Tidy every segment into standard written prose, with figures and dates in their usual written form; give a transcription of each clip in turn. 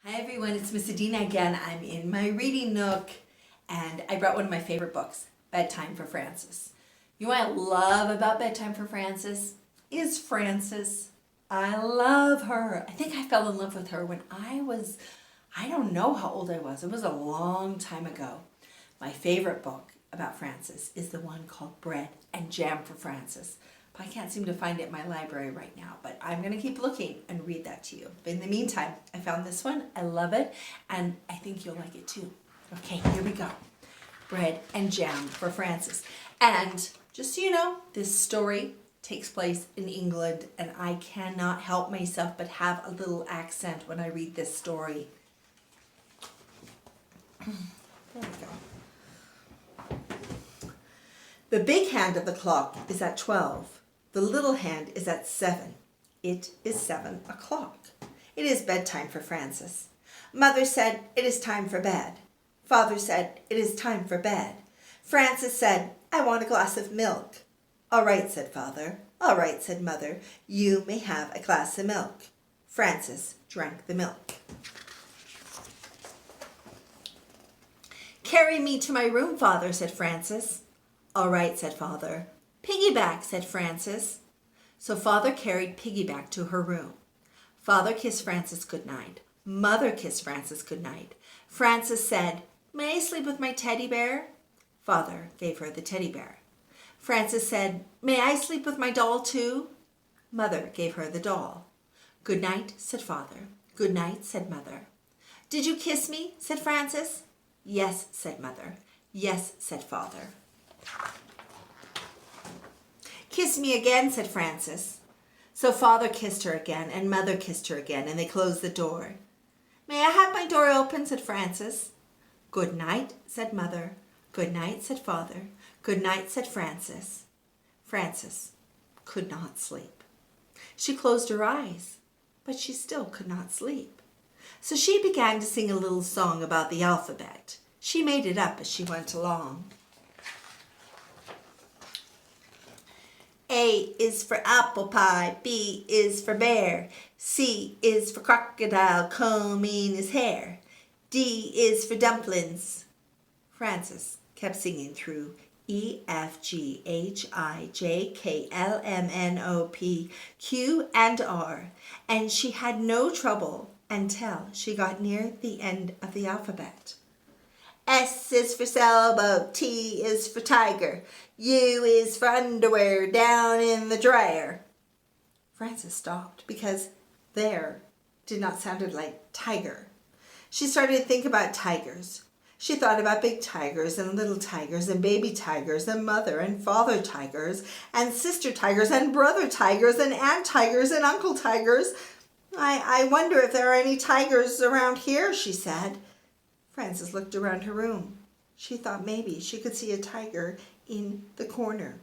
Hi everyone, it's Miss Adina again. I'm in my reading nook and I brought one of my favorite books, Bedtime for Frances. You know what I love about Bedtime for Frances? Is Frances. I love her. I think I fell in love with her when I don't know how old I was. It was a long time ago. My favorite book about Frances is the one called Bread and Jam for Frances. I can't seem to find it in my library right now, but I'm going to keep looking and read that to you. But in the meantime, I found this one. I love it, and I think you'll like it too. Okay, here we go. Bread and Jam for Frances. And just so you know, this story takes place in England, and I cannot help myself but have a little accent when I read this story. There we go. The big hand of the clock is at 12. The little hand is at 7. It is 7 o'clock. It is bedtime for Frances. Mother said, "It is time for bed." Father said, "It is time for bed." Frances said, "I want a glass of milk." "All right," said Father. "All right," said Mother. "You may have a glass of milk." Frances drank the milk. "Carry me to my room, Father," said Frances. "All right," said Father. "Piggyback," said Frances. So Father carried Piggyback to her room. Father kissed Frances goodnight. Mother kissed Frances goodnight. Frances said, "May I sleep with my teddy bear?" Father gave her the teddy bear. Frances said, "May I sleep with my doll too?" Mother gave her the doll. "Good night," said Father. "Good night," said Mother. "Did you kiss me?" said Frances. "Yes," said Mother. "Yes," said Father. "Kiss me again," said Frances. So Father kissed her again, and Mother kissed her again, and they closed the door. "May I have my door open?" said Frances. "Good night," said Mother. "Good night," said Father. "Good night," said Frances. Frances could not sleep. She closed her eyes, but she still could not sleep. So she began to sing a little song about the alphabet. She made it up as she went along. A is for apple pie, B is for bear, C is for crocodile combing his hair, D is for dumplings. Frances kept singing through E, F, G, H, I, J, K, L, M, N, O, P, Q, and R, and she had no trouble until she got near the end of the alphabet. S is for sailboat, T is for tiger, U is for underwear down in the dryer. Frances stopped because there did not sound like tiger. She started to think about tigers. She thought about big tigers and little tigers and baby tigers and mother and father tigers and sister tigers and brother tigers and aunt tigers and uncle tigers. I wonder if there are any tigers around here," she said. Frances looked around her room. She thought maybe she could see a tiger in the corner,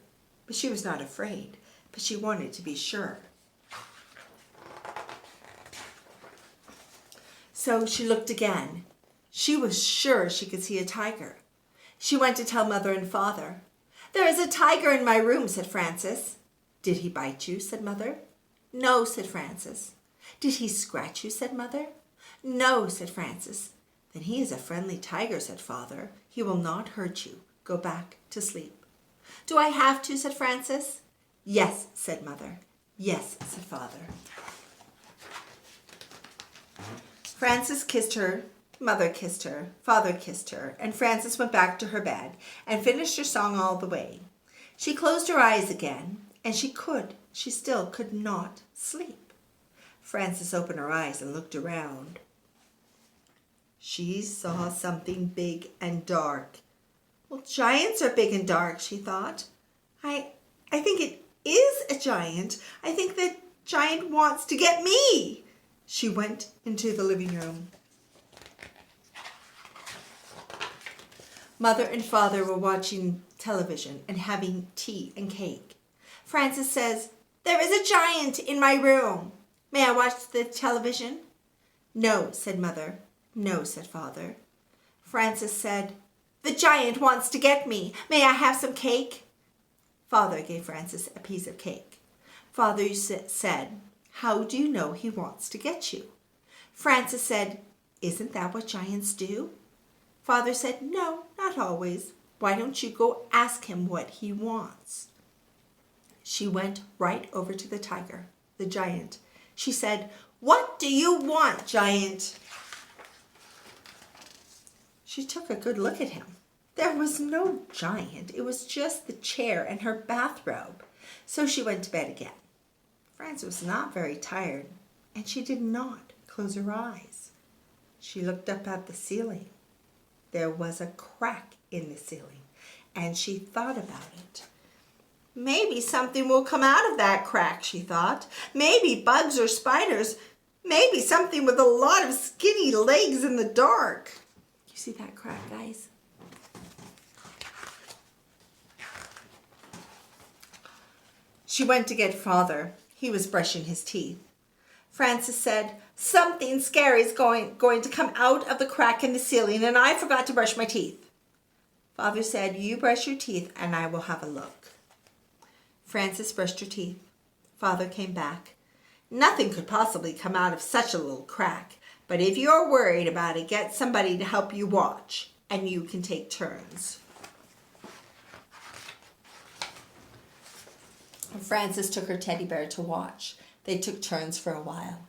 but she was not afraid, but she wanted to be sure. So she looked again. She was sure she could see a tiger. She went to tell Mother and Father. "There is a tiger in my room," said Frances. "Did he bite you?" said Mother. "No," said Frances. "Did he scratch you?" said Mother. "No," said Frances. "Then he is a friendly tiger," said Father. "He will not hurt you. Go back to sleep." "Do I have to?" said Frances. "Yes," said Mother. "Yes," said Father. Frances kissed her, Mother kissed her, Father kissed her, and Frances went back to her bed and finished her song all the way. She closed her eyes again, and she still could not sleep. Frances opened her eyes and looked around. She saw something big and dark. "Well, giants are big and dark," she thought. I think it is a giant. I think the giant wants to get me." She went into the living room. Mother and Father were watching television and having tea and cake. Frances says, "There is a giant in my room. May I watch the television?" "No," said Mother. "No," said Father. Frances said, "The giant wants to get me. May I have some cake?" Father gave Frances a piece of cake. Father said, "How do you know he wants to get you?" Frances said, Isn't that what giants do? Father said, no, not always. Why don't you go ask him what he wants? She went right over to the tiger, the giant. She said, what do you want, giant? She took a good look at him. There was no giant. It was just the chair and her bathrobe. So she went to bed again. Frances was not very tired, and she did not close her eyes. She looked up at the ceiling. There was a crack in the ceiling, and she thought about it. Maybe something will come out of that crack, she thought. Maybe bugs or spiders. Maybe something with a lot of skinny legs in the dark. You see that crack, guys? She went to get Father. He was brushing his teeth. Frances said, something scary is going to come out of the crack in the ceiling, and I forgot to brush my teeth. Father said, you brush your teeth and I will have a look. Frances brushed her teeth. Father came back. Nothing could possibly come out of such a little crack, but if you're worried about it, get somebody to help you watch, and you can take turns. Frances took her teddy bear to watch. They took turns for a while.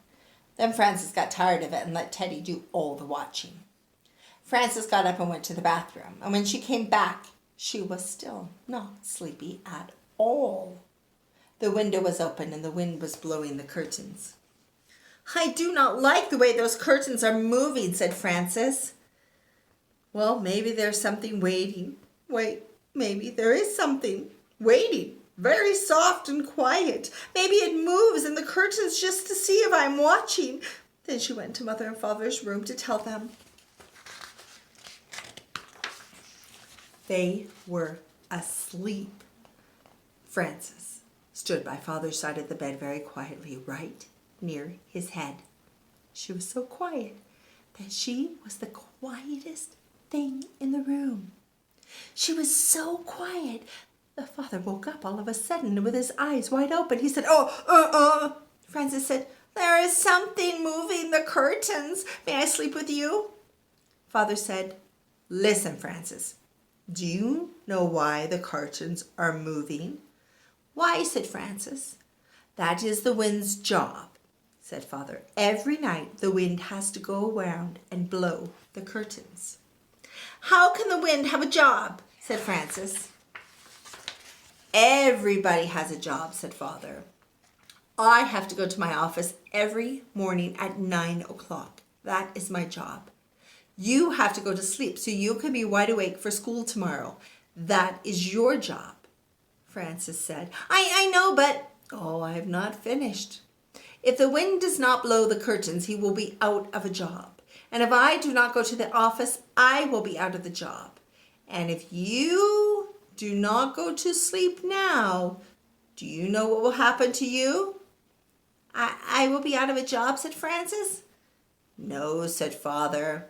Then Frances got tired of it and let Teddy do all the watching. Frances got up and went to the bathroom, and when she came back, she was still not sleepy at all. The window was open and the wind was blowing the curtains. I do not like the way those curtains are moving, said Frances. Well, maybe there's something waiting. Wait, maybe there is something waiting. Very soft and quiet. Maybe it moves in the curtains just to see if I'm watching. Then she went to Mother and Father's room to tell them. They were asleep. Frances stood by Father's side of the bed very quietly, right near his head. She was so quiet that she was the quietest thing in the room. She was so quiet. The Father woke up all of a sudden with his eyes wide open. He said, Frances said, there is something moving the curtains. May I sleep with you? Father said, listen, Frances, do you know why the curtains are moving? Why, said Frances. That is the wind's job, said Father. Every night the wind has to go around and blow the curtains. How can the wind have a job? Said Frances. Everybody has a job, said Father. I have to go to my office every morning at 9 o'clock. That is my job. You have to go to sleep so you can be wide awake for school tomorrow. That is your job. Frances said, I know, but... I have not finished. If the wind does not blow the curtains, he will be out of a job. And if I do not go to the office, I will be out of the job. And if you do not go to sleep now, do you know what will happen to you? I will be out of a job, said Frances. No, said Father.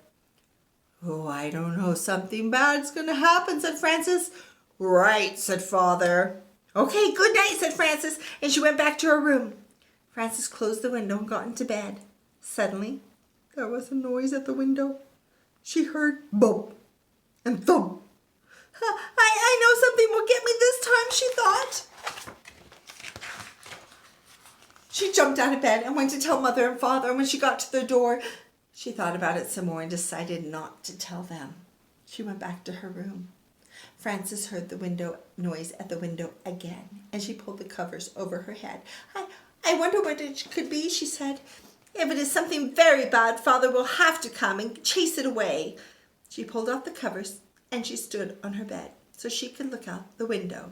I don't know. Something bad's going to happen, said Frances. Right, said Father. Okay, good night, said Frances, and she went back to her room. Frances closed the window and got into bed. Suddenly, there was a noise at the window. She heard bump and thump. I know something will get me this time, she thought. She jumped out of bed and went to tell Mother and Father, and when she got to the door, she thought about it some more and decided not to tell them. She went back to her room. Frances heard the noise at the window again, and she pulled the covers over her head. I wonder what it could be, she said. If it is something very bad, Father will have to come and chase it away. She pulled off the covers, and she stood on her bed so she could look out the window.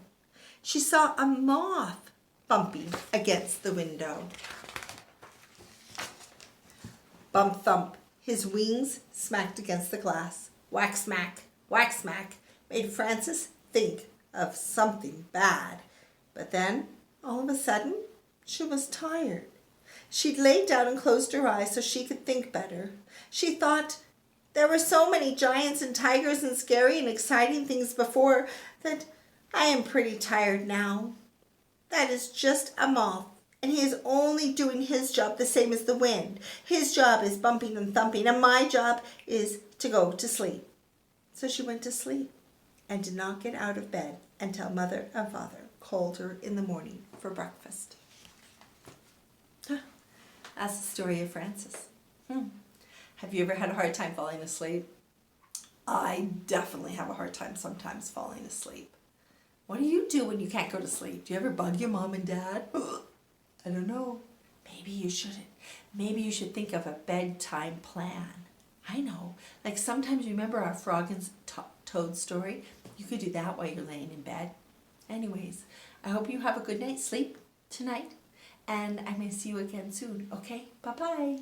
She saw a moth bumping against the window. Bump thump, his wings smacked against the glass. Whack smack, made Frances think of something bad. But then, all of a sudden, she was tired. She'd laid down and closed her eyes so she could think better. She thought, there were so many giants and tigers and scary and exciting things before that I am pretty tired now. That is just a moth. And he is only doing his job the same as the wind. His job is bumping and thumping, and my job is to go to sleep. So she went to sleep and did not get out of bed until Mother and Father called her in the morning for breakfast. That's the story of Frances. Have you ever had a hard time falling asleep? I definitely have a hard time sometimes falling asleep. What do you do when you can't go to sleep? Do you ever bug your mom and dad? I don't know. Maybe you shouldn't. Maybe you should think of a bedtime plan. I know. Like sometimes, remember our frog and toad story? You could do that while you're laying in bed. Anyways, I hope you have a good night's sleep tonight. And I'm going to see you again soon. Okay? Bye-bye.